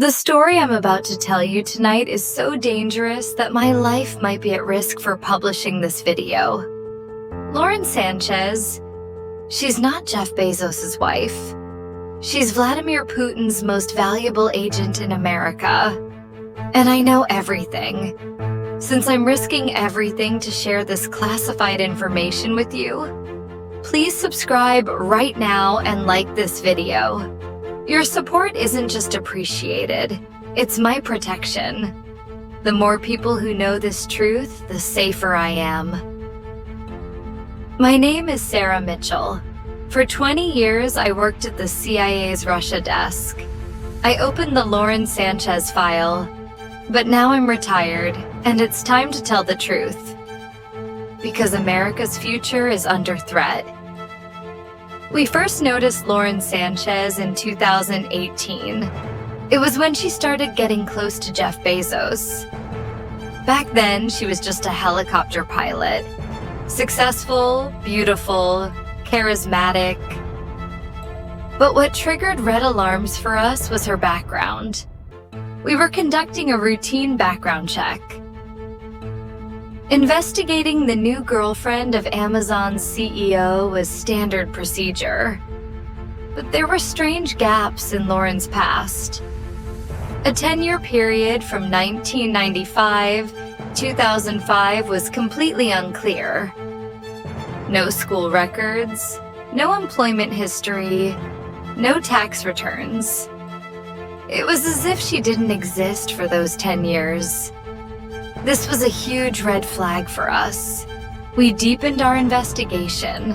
The story I'm about to tell you tonight is so dangerous that my life might be at risk for publishing this video. Lauren Sánchez, she's not Jeff Bezos' wife. She's Vladimir Putin's most valuable agent in America. And I know everything. Since I'm risking everything to share this classified information with you, please subscribe right now and like this video. Your support isn't just appreciated, it's my protection. The more people who know this truth, the safer I am. My name is Sarah Mitchell. For 20 years, I worked at the CIA's Russia desk. I opened the Lauren Sánchez file, but now I'm retired, and it's time to tell the truth. Because America's future is under threat. We first noticed Lauren Sánchez in 2018. It was when she started getting close to Jeff Bezos. Back then, she was just a helicopter pilot. Successful, beautiful, charismatic. But what triggered red alarms for us was her background. We were conducting a routine background check. Investigating the new girlfriend of Amazon's CEO was standard procedure. But there were strange gaps in Lauren's past. A 10-year period from 1995 to 2005 was completely unclear. No school records, no employment history, no tax returns. It was as if she didn't exist for those 10 years. This was a huge red flag for us. We deepened our investigation,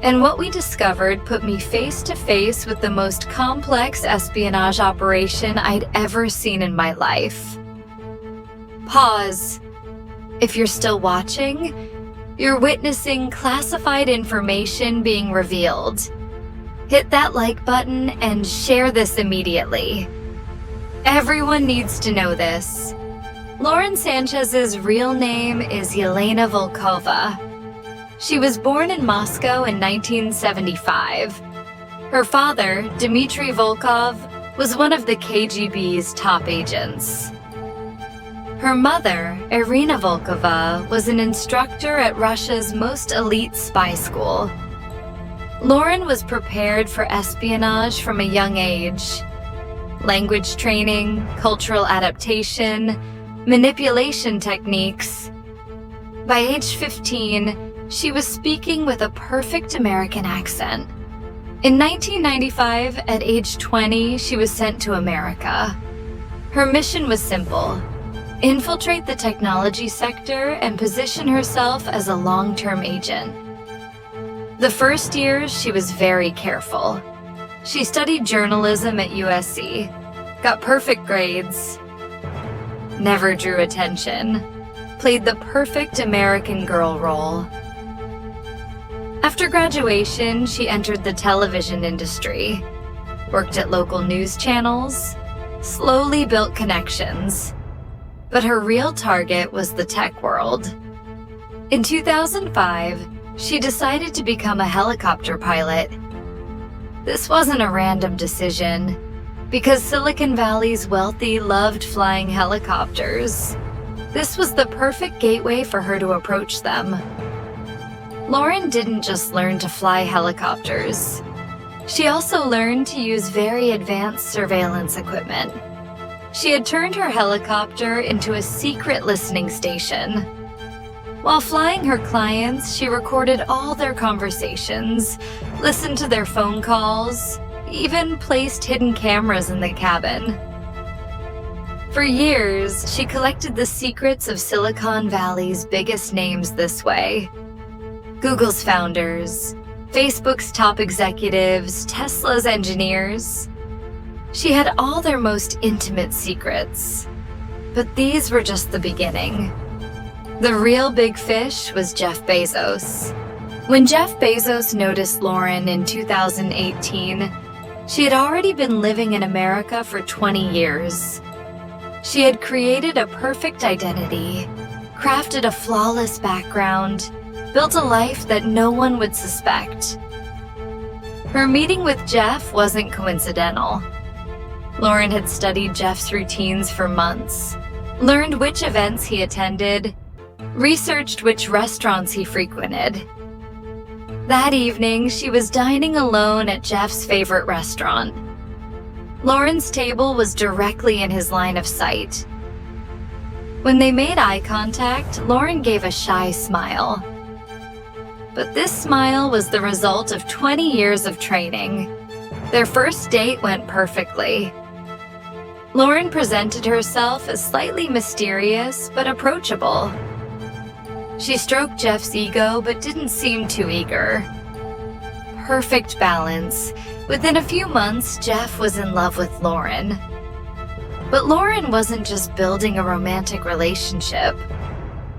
and what we discovered put me face to face with the most complex espionage operation I'd ever seen in my life. Pause. If you're still watching, you're witnessing classified information being revealed. Hit that like button and share this immediately. Everyone needs to know this. Lauren Sánchez's real name is Yelena Volkova. She was born in Moscow in 1975. Her father, Dmitry Volkov, was one of the KGB's top agents. Her mother, Irina Volkova, was an instructor at Russia's most elite spy school. Lauren was prepared for espionage from a young age. Language training, cultural adaptation, manipulation techniques. By age 15, she was speaking with a perfect American accent. In 1995, at age 20, she was sent to America. Her mission was simple: infiltrate the technology sector and position herself as a long-term agent. The first years, she was very careful. She studied journalism at USC, got perfect grades, never drew attention, played the perfect American girl role. After graduation, she entered the television industry, worked at local news channels, slowly built connections. But her real target was the tech world. In 2005, she decided to become a helicopter pilot. This wasn't a random decision, because Silicon Valley's wealthy loved flying helicopters. This was the perfect gateway for her to approach them. Lauren didn't just learn to fly helicopters. She also learned to use very advanced surveillance equipment. She had turned her helicopter into a secret listening station. While flying her clients, she recorded all their conversations, listened to their phone calls, even placed hidden cameras in the cabin. For years, she collected the secrets of Silicon Valley's biggest names this way. Google's founders, Facebook's top executives, Tesla's engineers. She had all their most intimate secrets. But these were just the beginning. The real big fish was Jeff Bezos. When Jeff Bezos noticed Lauren in 2018, she had already been living in America for 20 years. She had created a perfect identity, crafted a flawless background, built a life that no one would suspect. Her meeting with Jeff wasn't coincidental. Lauren had studied Jeff's routines for months, learned which events he attended, researched which restaurants he frequented. That evening, she was dining alone at Jeff's favorite restaurant. Lauren's table was directly in his line of sight. When they made eye contact, Lauren gave a shy smile. But this smile was the result of 20 years of training. Their first date went perfectly. Lauren presented herself as slightly mysterious but approachable. She stroked Jeff's ego but didn't seem too eager. Perfect balance. Within a few months, Jeff was in love with Lauren. But Lauren wasn't just building a romantic relationship.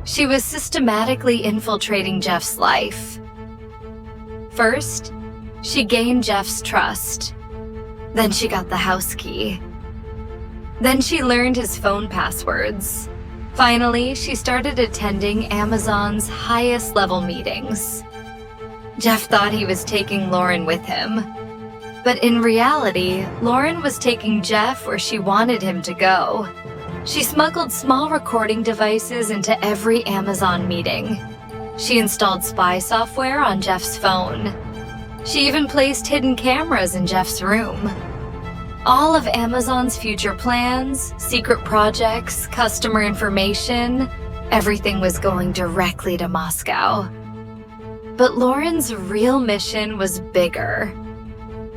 She was systematically infiltrating Jeff's life. First, she gained Jeff's trust. Then she got the house key. Then she learned his phone passwords. Finally, she started attending Amazon's highest level meetings. Jeff thought he was taking Lauren with him. But in reality, Lauren was taking Jeff where she wanted him to go. She smuggled small recording devices into every Amazon meeting. She installed spy software on Jeff's phone. She even placed hidden cameras in Jeff's room. All of Amazon's future plans, secret projects, customer information, everything was going directly to Moscow. But Lauren's real mission was bigger.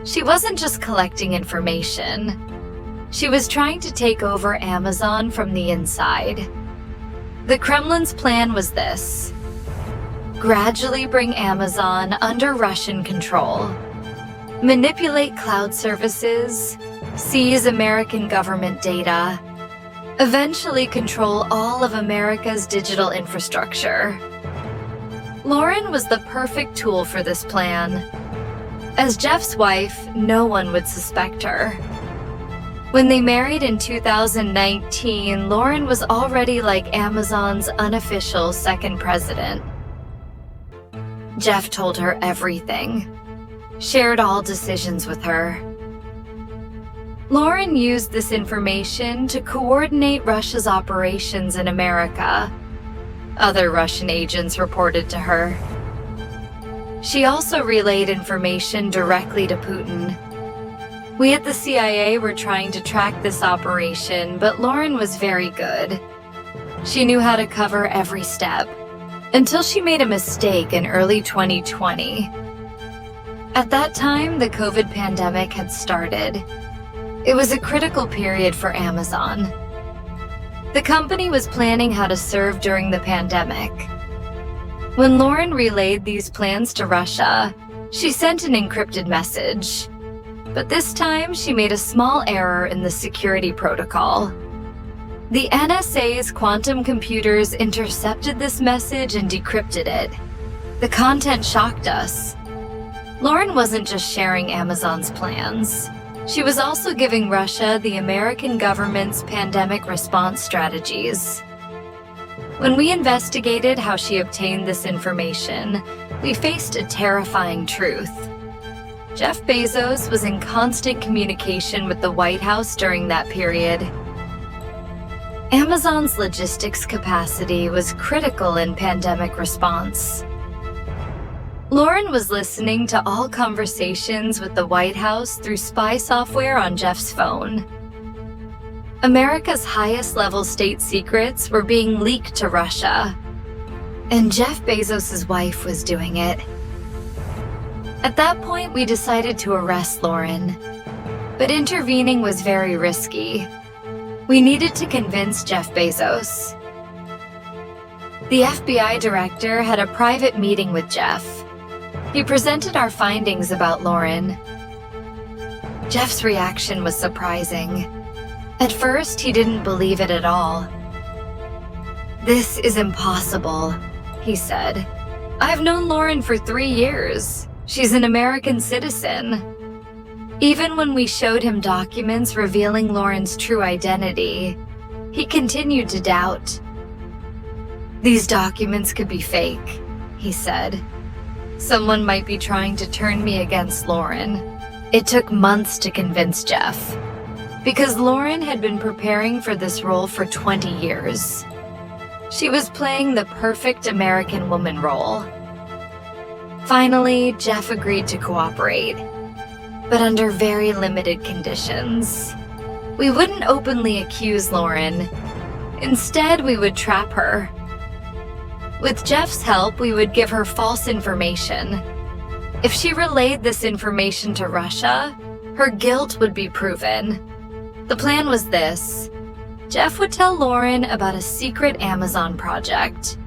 She wasn't just collecting information. She was trying to take over Amazon from the inside. The Kremlin's plan was this: gradually bring Amazon under Russian control, manipulate cloud services, seize American government data, eventually control all of America's digital infrastructure. Lauren was the perfect tool for this plan. As Jeff's wife, no one would suspect her. When they married in 2019, Lauren was already like Amazon's unofficial second president. Jeff told her everything, shared all decisions with her. Lauren used this information to coordinate Russia's operations in America. Other Russian agents reported to her. She also relayed information directly to Putin. We at the CIA were trying to track this operation, but Lauren was very good. She knew how to cover every step, until she made a mistake in early 2020. At that time, the COVID pandemic had started. It was a critical period for Amazon. The company was planning how to serve during the pandemic. When Lauren relayed these plans to Russia, she sent an encrypted message. But this time, she made a small error in the security protocol. The NSA's quantum computers intercepted this message and decrypted it. The content shocked us. Lauren wasn't just sharing Amazon's plans. She was also giving Russia the American government's pandemic response strategies. When we investigated how she obtained this information, we faced a terrifying truth. Jeff Bezos was in constant communication with the White House during that period. Amazon's logistics capacity was critical in pandemic response. Lauren was listening to all conversations with the White House through spy software on Jeff's phone. America's highest-level state secrets were being leaked to Russia, and Jeff Bezos' wife was doing it. At that point, we decided to arrest Lauren, but intervening was very risky. We needed to convince Jeff Bezos. The FBI director had a private meeting with Jeff. He presented our findings about Lauren. Jeff's reaction was surprising. At first, he didn't believe it at all. "This is impossible," he said. "I've known Lauren for 3 years. She's an American citizen." Even when we showed him documents revealing Lauren's true identity, he continued to doubt. "These documents could be fake," he said. "Someone might be trying to turn me against Lauren." It took months to convince Jeff. because Lauren had been preparing for this role for 20 years. She was playing the perfect American woman role. Finally, Jeff agreed to cooperate, but under very limited conditions. We wouldn't openly accuse Lauren. Instead, we would trap her. With Jeff's help, we would give her false information. If she relayed this information to Russia, her guilt would be proven. The plan was this. Jeff would tell Lauren about a secret Amazon project.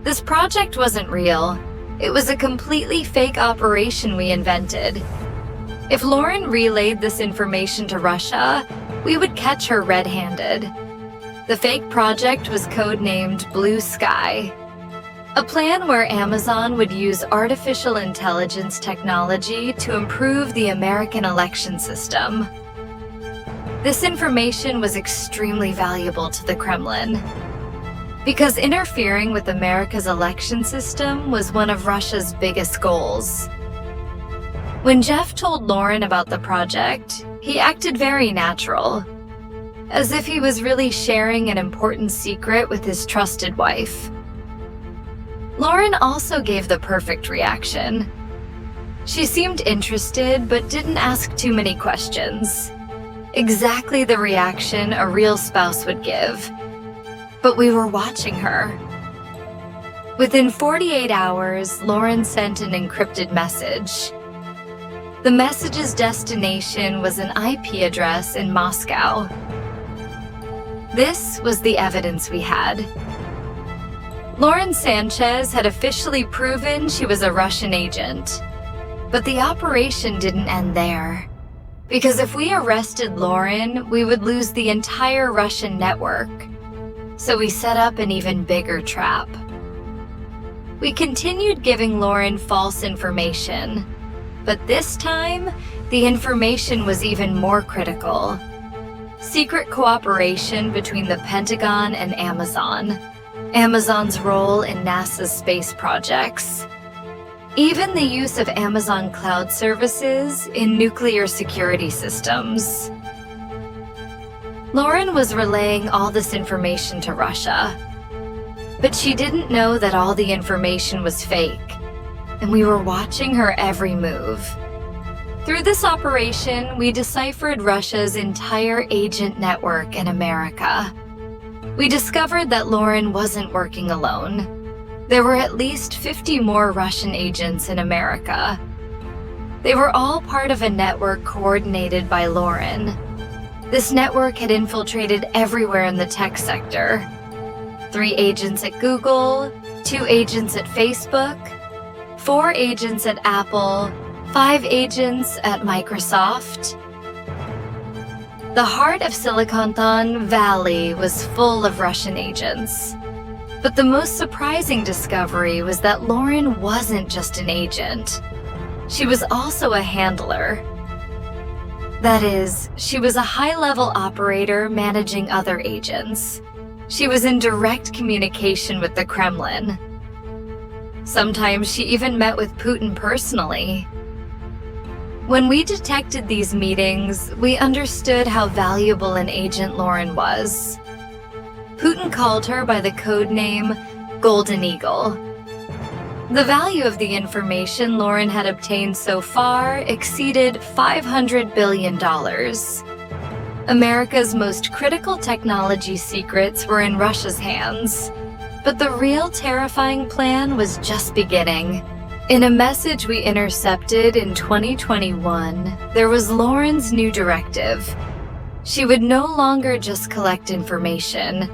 This project wasn't real. It was a completely fake operation we invented. If Lauren relayed this information to Russia, we would catch her red-handed. The fake project was codenamed Blue Sky, a plan where Amazon would use artificial intelligence technology to improve the American election system. This information was extremely valuable to the Kremlin, because interfering with America's election system was one of Russia's biggest goals. When Jeff told Lauren about the project, he acted very natural, as if he was really sharing an important secret with his trusted wife. Lauren also gave the perfect reaction. She seemed interested but didn't ask too many questions. Exactly the reaction a real spouse would give. But we were watching her. Within 48 hours, Lauren sent an encrypted message. The message's destination was an IP address in Moscow. This was the evidence we had. Lauren Sánchez'S had officially proven she was a Russian agent. But the operation didn't end there. Because if we arrested Lauren, we would lose the entire Russian network. So we set up an even bigger trap. We continued giving Lauren false information, but this time, the information was even more critical. Secret cooperation between the Pentagon and Amazon, Amazon's role in NASA's space projects, even the use of Amazon cloud services in nuclear security systems. Lauren was relaying all this information to Russia, but she didn't know that all the information was fake, and we were watching her every move. Through this operation, we deciphered Russia's entire agent network in America. We discovered that Lauren wasn't working alone. There were at least 50 more Russian agents in America. They were all part of a network coordinated by Lauren. This network had infiltrated everywhere in the tech sector. 3 agents at Google, 2 agents at Facebook, 4 agents at Apple, 5 agents at Microsoft. The heart of Silicon Valley was full of Russian agents. But the most surprising discovery was that Lauren wasn't just an agent. She was also a handler. That is, she was a high-level operator managing other agents. She was in direct communication with the Kremlin. Sometimes she even met with Putin personally. When we detected these meetings, we understood how valuable an agent Lauren was. Putin called her by the code name Golden Eagle. The value of the information Lauren had obtained so far exceeded $500 billion. America's most critical technology secrets were in Russia's hands, but the real terrifying plan was just beginning. In a message we intercepted in 2021, there was Lauren's new directive. She would no longer just collect information.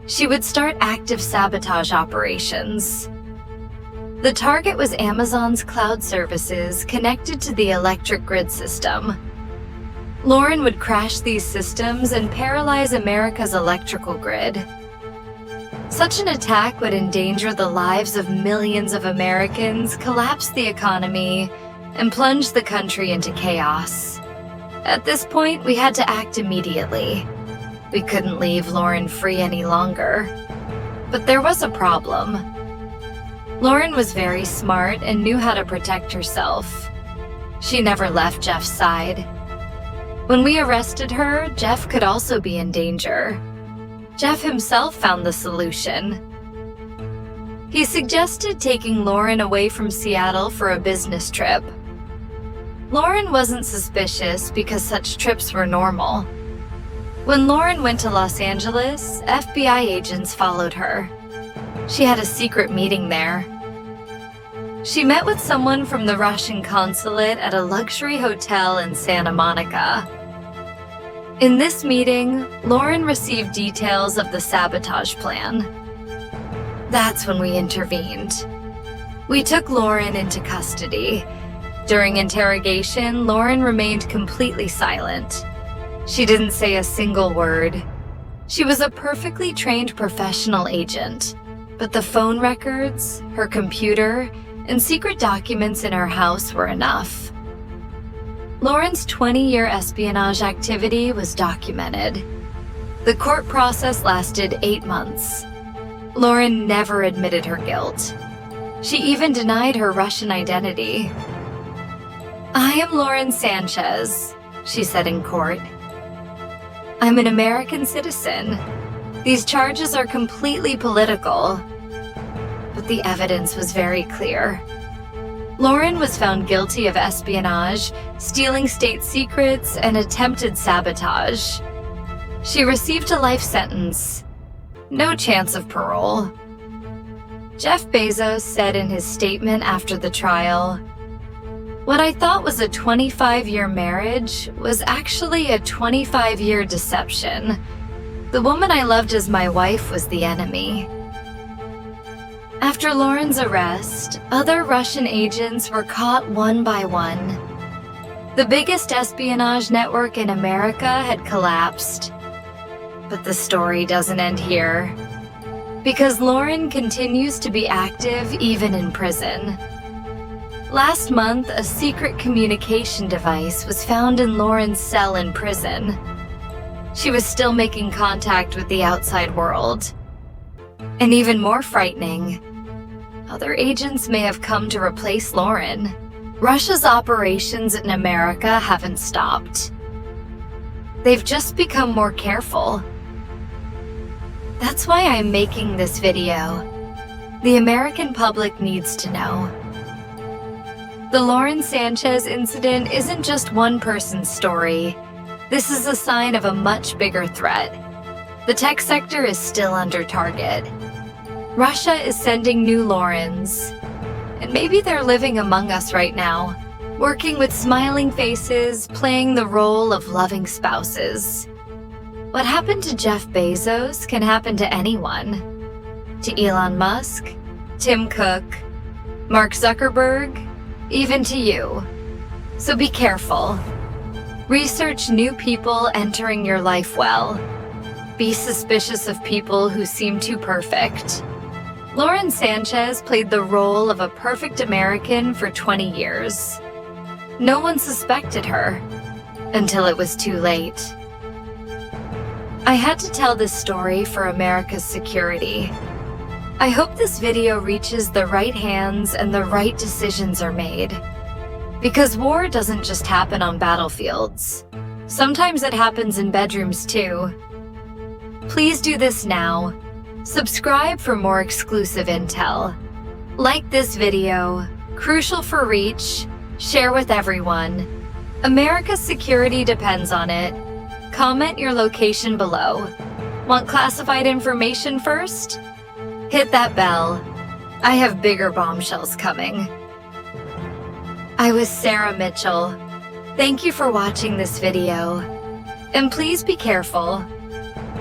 She would start active sabotage operations. The target was Amazon's cloud services connected to the electric grid system. Lauren would crash these systems and paralyze America's electrical grid. Such an attack would endanger the lives of millions of Americans, collapse the economy, and plunge the country into chaos. At this point, we had to act immediately. We couldn't leave Lauren free any longer. But there was a problem. Lauren was very smart and knew how to protect herself. She never left Jeff's side. When we arrested her, Jeff could also be in danger. Jeff himself found the solution. He suggested taking Lauren away from Seattle for a business trip. Lauren wasn't suspicious because such trips were normal. When Lauren went to Los Angeles, FBI agents followed her. She had a secret meeting there. She met with someone from the Russian consulate at a luxury hotel in Santa Monica. In this meeting, Lauren received details of the sabotage plan. That's when we intervened. We took Lauren into custody. During interrogation, Lauren remained completely silent. She didn't say a single word. She was a perfectly trained professional agent, but the phone records, her computer, and secret documents in her house were enough. Lauren's 20-year espionage activity was documented. The court process lasted 8 months. Lauren never admitted her guilt. She even denied her Russian identity. "I am Lauren Sánchez," she said in court. "I'm an American citizen. These charges are completely political." But the evidence was very clear. Lauren was found guilty of espionage, stealing state secrets, and attempted sabotage. She received a life sentence. No chance of parole. Jeff Bezos said in his statement after the trial, "What I thought was a 25-year marriage was actually a 25-year deception. The woman I loved as my wife was the enemy." After Lauren's arrest, other Russian agents were caught one by one. The biggest espionage network in America had collapsed. But the story doesn't end here, because Lauren continues to be active even in prison. Last month, a secret communication device was found in Lauren's cell in prison. She was still making contact with the outside world. And even more frightening, other agents may have come to replace Lauren. Russia's operations in America haven't stopped. They've just become more careful. That's why I'm making this video. The American public needs to know. The Lauren Sánchez incident isn't just one person's story. This is a sign of a much bigger threat. The tech sector is still under target. Russia is sending new Laurens. And maybe they're living among us right now, working with smiling faces, playing the role of loving spouses. What happened to Jeff Bezos can happen to anyone. To Elon Musk, Tim Cook, Mark Zuckerberg, even to you. So be careful. Research new people entering your life well. Be suspicious of people who seem too perfect. Lauren Sánchez played the role of a perfect American for 20 years. No one suspected her until it was too late. I had to tell this story for America's security. I hope this video reaches the right hands and the right decisions are made. Because war doesn't just happen on battlefields. Sometimes it happens in bedrooms too. Please do this now. Subscribe for more exclusive intel. Like this video, crucial for reach, share with everyone. America's security depends on it. Comment your location below. Want classified information first? Hit that bell. I have bigger bombshells coming. I was Sarah Mitchell. Thank you for watching this video. And please be careful,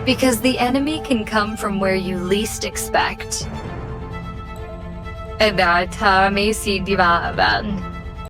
because the enemy can come from where you least expect. And that time is